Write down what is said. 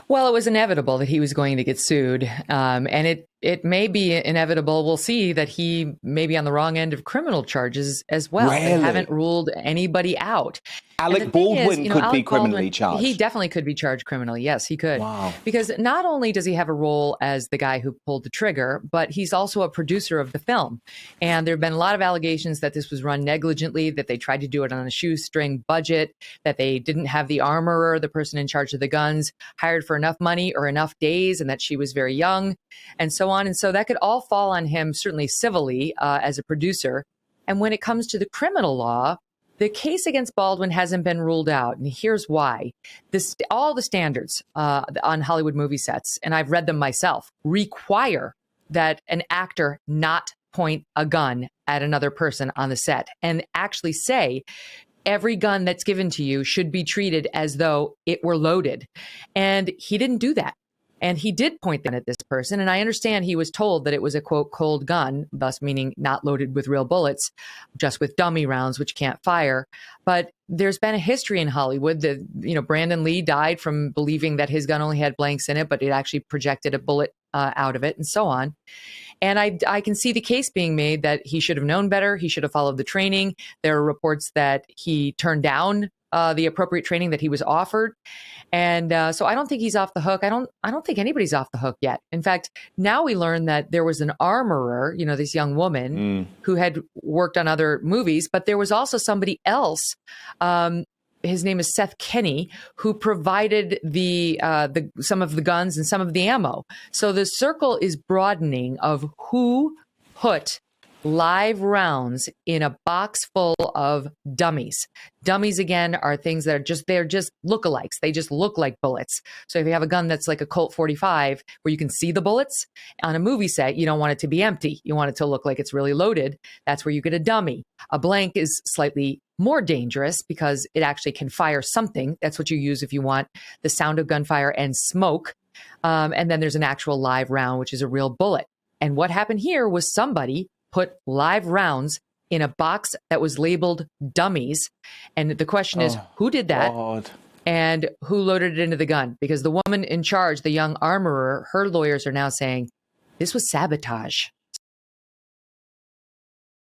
Well, it was inevitable that he was going to get sued, and it may be inevitable. We'll see that he may be on the wrong end of criminal charges as well. They haven't Really? ruled anybody out. And the Alec thing is, Baldwin could be Alec criminally Baldwin, he charged. definitely could be charged criminally. Yes, he could. Wow. Because not only does he have a role as the guy who pulled the trigger, but he's also a producer of the film. And there have been a lot of allegations that this was run negligently, that they tried to do it on a shoestring budget, that they didn't have the armorer, the person in charge of the guns, hired for enough money or enough days, and that she was very young, and so on. And so that could all fall on him, certainly civilly, as a producer. And when it comes to the criminal law, the case against Baldwin hasn't been ruled out. And here's why. All the standards on Hollywood movie sets, and I've read them myself, require that an actor not point a gun at another person on the set and actually say, every gun that's given to you should be treated as though it were loaded. And he didn't do that. And he did point the gun at this person. And I understand he was told that it was a, quote, cold gun, thus meaning not loaded with real bullets, just with dummy rounds, which can't fire. But there's been a history in Hollywood that, Brandon Lee died from believing that his gun only had blanks in it, but it actually projected a bullet out of it, and so on. And I can see the case being made that he should have known better. He should have followed the training. There are reports that he turned down the appropriate training that he was offered. And so I don't think he's off the hook. I don't think anybody's off the hook yet. In fact, now we learn that there was an armorer, this young woman who had worked on other movies, but there was also somebody else. His name is Seth Kenney, who provided the some of the guns and some of the ammo. So the circle is broadening of who put live rounds in a box full of dummies. Dummies, again, are things that they're just lookalikes. They just look like bullets. So if you have a gun that's like a Colt 45 where you can see the bullets on a movie set, you don't want it to be empty. You want it to look like it's really loaded. That's where you get a dummy. A blank is slightly more dangerous because it actually can fire something. That's what you use if you want the sound of gunfire and smoke. And then there's an actual live round, which is a real bullet. And what happened here was somebody put live rounds in a box that was labeled dummies. And the question is, who did that? God. And who loaded it into the gun? Because the woman in charge, the young armorer, her lawyers are now saying this was sabotage.